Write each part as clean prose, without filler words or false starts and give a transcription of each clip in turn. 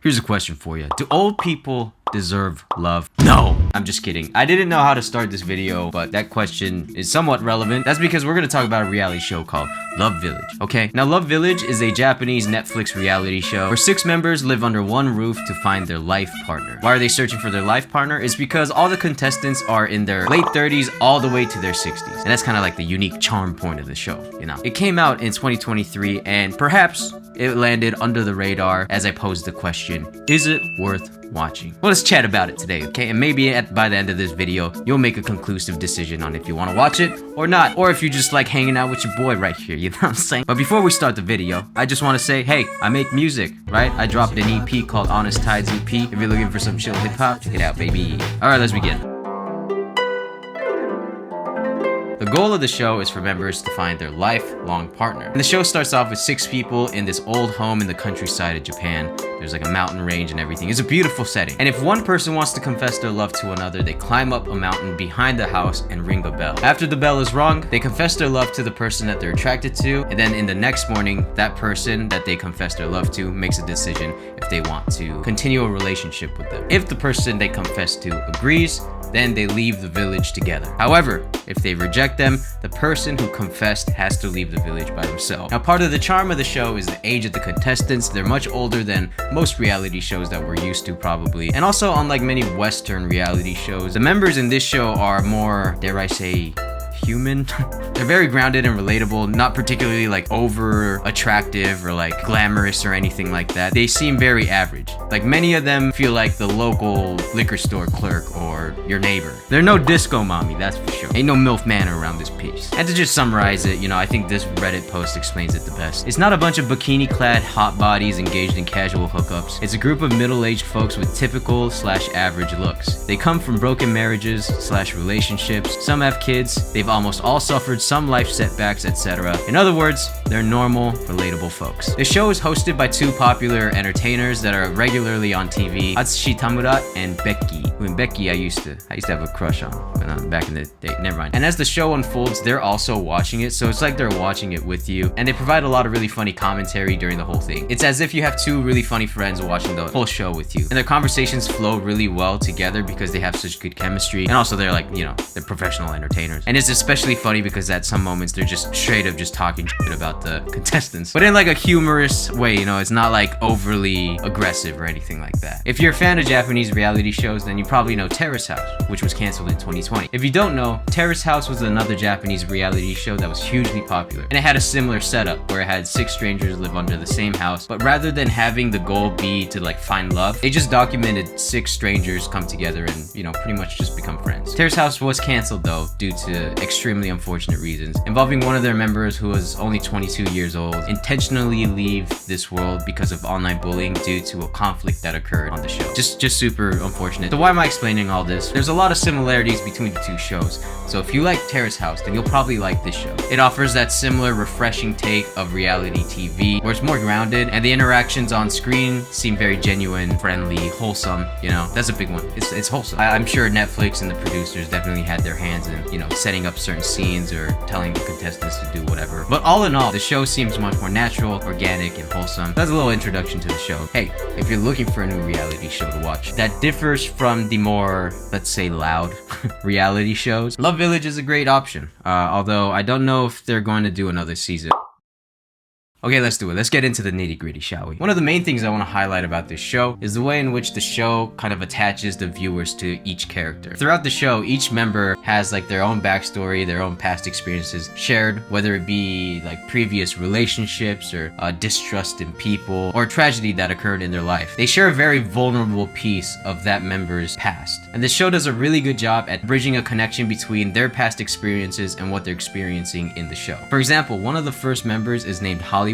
Here's a question for you. Do old people deserve love? No, I'm just kidding. I didn't know how to start this video, but that question is somewhat relevant. That's because we're gonna talk about a reality show called Love Village, okay? Now, Love Village is a Japanese Netflix reality show where 6 members live under one roof to find their life partner. Why are they searching for their life partner? It's because all the contestants are in their late 30s all the way to their 60s. And that's kind of like the unique charm point of the show, you know? It came out in 2023, and perhaps it landed under the radar as I posed the question, is it worth watching? Well, let's chat about it today, okay? And maybe by the end of this video, you'll make a conclusive decision on if you want to watch it or not, or if you just like hanging out with your boy right here, you know what I'm saying? But before we start the video, I just want to say, hey, I make music, right? I dropped an EP called Honest Tides EP. If you're looking for some chill hip-hop, check it out, baby. All right, let's begin. The goal of the show is for members to find their lifelong partner. And the show starts off with 6 people in this old home in the countryside of Japan. There's like a mountain range and everything. It's a beautiful setting. And if one person wants to confess their love to another, they climb up a mountain behind the house and ring a bell. After the bell is rung, they confess their love to the person that they're attracted to. And then in the next morning, that person that they confess their love to makes a decision if they want to continue a relationship with them. If the person they confess to agrees, then they leave the village together. However, if they reject them, the person who confessed has to leave the village by themselves. Now, part of the charm of the show is the age of the contestants. They're much older than most reality shows that we're used to, probably. And also, unlike many Western reality shows, the members in this show are more, dare I say, human. They're very grounded and relatable, not particularly like over attractive or like glamorous or anything like that. They seem very average. Like, many of them feel like the local liquor store clerk or your neighbor. They're no disco mommy, that's for sure. Ain't no MILF man around this piece. And to just summarize it, you know, I think this Reddit post explains it the best. It's not a bunch of bikini-clad hot bodies engaged in casual hookups. It's a group of middle-aged folks with typical/average looks. They come from broken marriages/relationships. Some have kids. They've almost all suffered some life setbacks, etc. In other words, they're normal, relatable folks. The show is hosted by 2 popular entertainers that are regularly on TV, Atsushi Tamura and Becky. When Becky, I used to have a crush on back in the day. Never mind. And as the show unfolds, they're also watching it, so it's like they're watching it with you, and they provide a lot of really funny commentary during the whole thing. It's as if you have 2 really funny friends watching the whole show with you, and their conversations flow really well together because they have such good chemistry, and also they're like, you know, they're professional entertainers. And it's especially funny because at some moments they're just straight up just talking shit about the contestants, but in like a humorous way, you know. It's not like overly aggressive or anything like that. If you're a fan of Japanese reality shows, then you probably know Terrace House, which was canceled in 2020. If you don't know, Terrace House was another Japanese reality show that was hugely popular, and it had a similar setup where it had 6 strangers live under the same house, but rather than having the goal be to like find love, they just documented 6 strangers come together and, you know, pretty much just become friends. Terrace House was canceled though due to extremely unfortunate reasons, involving one of their members who was only 22 years old intentionally leave this world because of online bullying due to a conflict that occurred on the show. Just super unfortunate. So why am I explaining all this? There's a lot of similarities between the 2 shows. So if you like Terrace House, then you'll probably like this show. It offers that similar refreshing take of reality TV where it's more grounded, and the interactions on screen seem very genuine, friendly, wholesome. You know, that's a big one. It's wholesome. I'm sure Netflix and the producers definitely had their hands in, you know, setting up certain scenes or telling the contestants to do whatever. But all in all, the show seems much more natural, organic, and wholesome. That's a little introduction to the show. Hey, if you're looking for a new reality show to watch that differs from the more, let's say, loud reality shows, Love Village is a great option. Although I don't know if they're going to do another season. Okay, let's do it. Let's get into the nitty-gritty, shall we? One of the main things I want to highlight about this show is the way in which the show kind of attaches the viewers to each character. Throughout the show, each member has like their own backstory, their own past experiences shared, whether it be like previous relationships or distrust in people or tragedy that occurred in their life. They share a very vulnerable piece of that member's past. And the show does a really good job at bridging a connection between their past experiences and what they're experiencing in the show. For example, one of the first members is named Hollywood.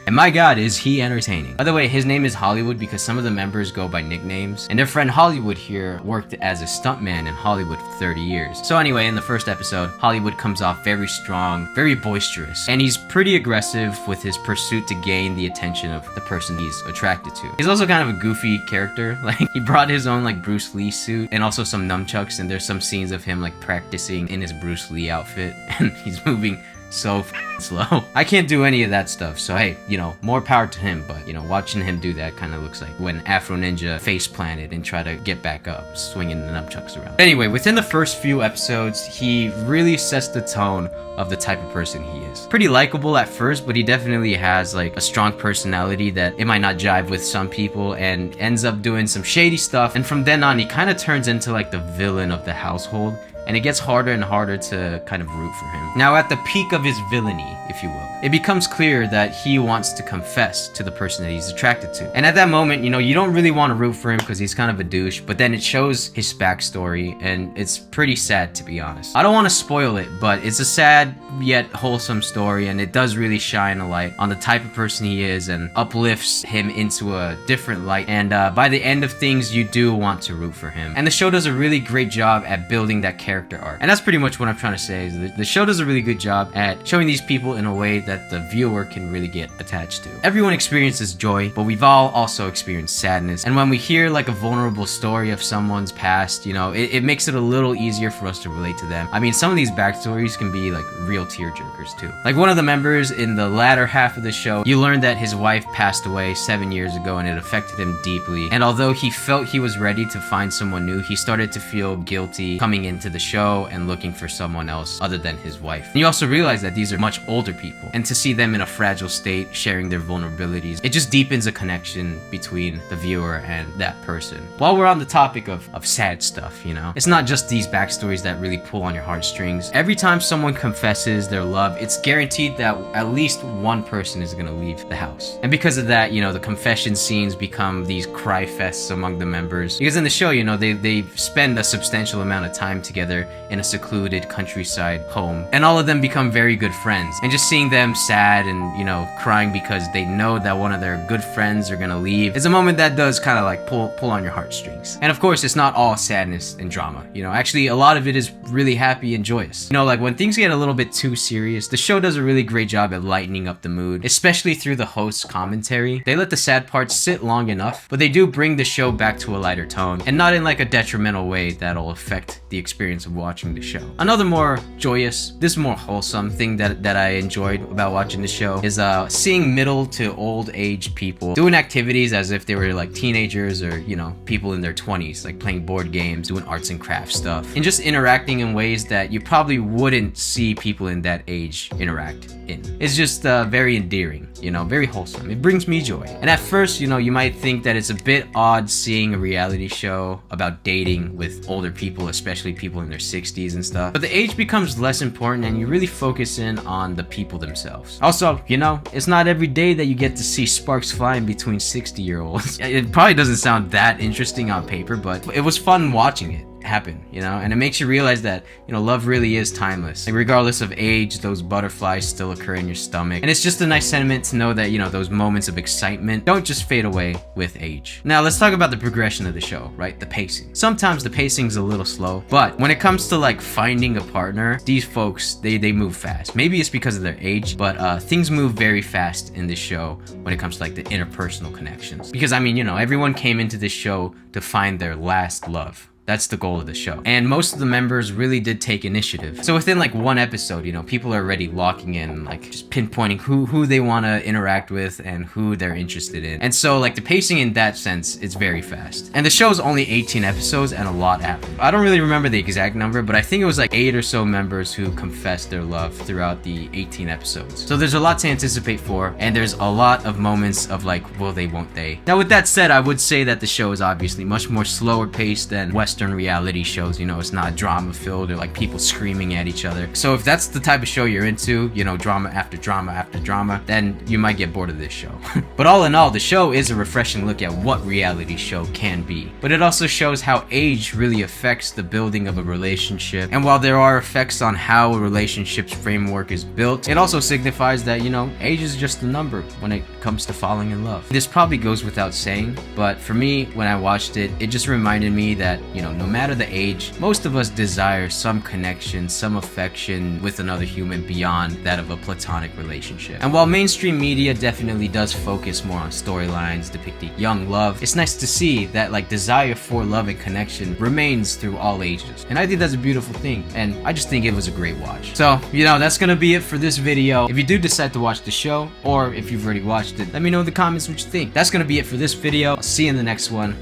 And my god, is he entertaining. By the way, his name is Hollywood because some of the members go by nicknames, and their friend Hollywood here worked as a stuntman in Hollywood for 30 years. So anyway, in the first episode, Hollywood comes off very strong, very boisterous, and he's pretty aggressive with his pursuit to gain the attention of the person he's attracted to. He's also kind of a goofy character. Like, he brought his own like Bruce Lee suit and also some nunchucks, and there's some scenes of him like practicing in his Bruce Lee outfit, and he's moving so slow. I can't do any of that stuff, so hey, you know, more power to him, but you know, watching him do that kind of looks like when Afro Ninja face planted and tried to get back up, swinging the nunchucks around. Anyway, within the first few episodes, he really sets the tone of the type of person he is. Pretty likable at first, but he definitely has like a strong personality that it might not jive with some people, and ends up doing some shady stuff, and from then on he kind of turns into like the villain of the household, and it gets harder and harder to kind of root for him. Now at the peak of his villainy, if you will, it becomes clear that he wants to confess to the person that he's attracted to. And at that moment, you know, you don't really want to root for him because he's kind of a douche, but then it shows his backstory, and it's pretty sad, to be honest. I don't want to spoil it, but it's a sad yet wholesome story, and it does really shine a light on the type of person he is and uplifts him into a different light. And by the end of things, you do want to root for him. And the show does a really great job at building that character arc. And that's pretty much what I'm trying to say, is the show does a really good job at showing these people in a way that the viewer can really get attached to. Everyone experiences joy, but we've all also experienced sadness. And when we hear like a vulnerable story of someone's past, you know, it makes it a little easier for us to relate to them. I mean, some of these backstories can be like real tearjerkers too. Like one of the members in the latter half of the show, you learn that his wife passed away 7 years ago, and it affected him deeply. And although he felt he was ready to find someone new, he started to feel guilty coming into the show and looking for someone else other than his wife. And you also realize that these are much older people, and to see them in a fragile state sharing their vulnerabilities, it just deepens a connection between the viewer and that person. While we're on the topic of sad stuff, you know, it's not just these backstories that really pull on your heartstrings. Every time someone confesses their love, it's guaranteed that at least one person is gonna leave the house. And because of that, you know, the confession scenes become these cry fests among the members, because in the show, you know, they spend a substantial amount of time together in a secluded countryside home, and all of them become very good friends. And just seeing them sad and, you know, crying because they know that one of their good friends are gonna leave is a moment that does kind of like pull on your heartstrings. And of course, it's not all sadness and drama, you know, actually a lot of it is really happy and joyous. You know, like when things get a little bit too serious, the show does a really great job at lightening up the mood, especially through the host's commentary. They let the sad parts sit long enough, but they do bring the show back to a lighter tone, and not in like a detrimental way that'll affect the experience of watching the show. Another more joyous, this more wholesome thing that I enjoyed about watching the show is seeing middle to old age people doing activities as if they were like teenagers, or, you know, people in their 20s, like playing board games, doing arts and crafts stuff, and just interacting in ways that you probably wouldn't see people in that age interact in. It's just very endearing, you know, very wholesome. It brings me joy. And at first, you know, you might think that it's a bit odd seeing a reality show about dating with older people, especially people in their 60s and stuff, but the age becomes less important, and you really focus in on the people themselves. Also, you know, it's not every day that you get to see sparks flying between 60-year-olds. It probably doesn't sound that interesting on paper, but it was fun watching it happen, you know, and it makes you realize that, you know, love really is timeless. Like, regardless of age, those butterflies still occur in your stomach, and it's just a nice sentiment to know that, you know, those moments of excitement don't just fade away with age. Now let's talk about the progression of the show, right? The pacing. Sometimes the pacing's a little slow, but when it comes to like finding a partner, these folks, they move fast. Maybe it's because of their age, but things move very fast in this show when it comes to like the interpersonal connections. Because I mean, you know, everyone came into this show to find their last love. That's the goal of the show. And most of the members really did take initiative. So within like one episode, you know, people are already locking in, like just pinpointing who they want to interact with and who they're interested in. And so like the pacing in that sense, it's very fast. And the show's only 18 episodes, and a lot happened. I don't really remember the exact number, but I think it was like 8 or so members who confessed their love throughout the 18 episodes. So there's a lot to anticipate for, and there's a lot of moments of like, will they, won't they? Now with that said, I would say that the show is obviously much more slower paced than Western reality shows. You know, it's not drama filled or like people screaming at each other. So if that's the type of show you're into, you know, drama after drama after drama, then you might get bored of this show. But all in all, the show is a refreshing look at what reality show can be. But it also shows how age really affects the building of a relationship. And while there are effects on how a relationship's framework is built, it also signifies that, you know, age is just a number when it comes to falling in love. This probably goes without saying, but for me, when I watched it, it just reminded me that, you know, no matter the age, most of us desire some connection, some affection with another human beyond that of a platonic relationship. And while mainstream media definitely does focus more on storylines depicting young love, it's nice to see that like desire for love and connection remains through all ages. And I think that's a beautiful thing, and I just think it was a great watch. So, that's gonna be it for this video. If you do decide to watch the show, or if you've already watched it, let me know in the comments what you think. That's gonna be it for this video. I'll see you in the next one.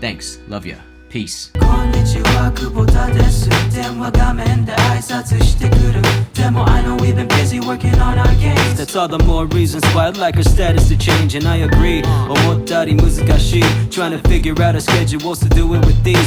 Thanks. Love ya. Peace. こんにちは、久保田です。電話画面で挨拶してくる。でも I know we've been busy working on our games. That's all the more reasons why I'd like our status to change. And I agree. 思ったり難しい Trying to figure out our schedules to do it with these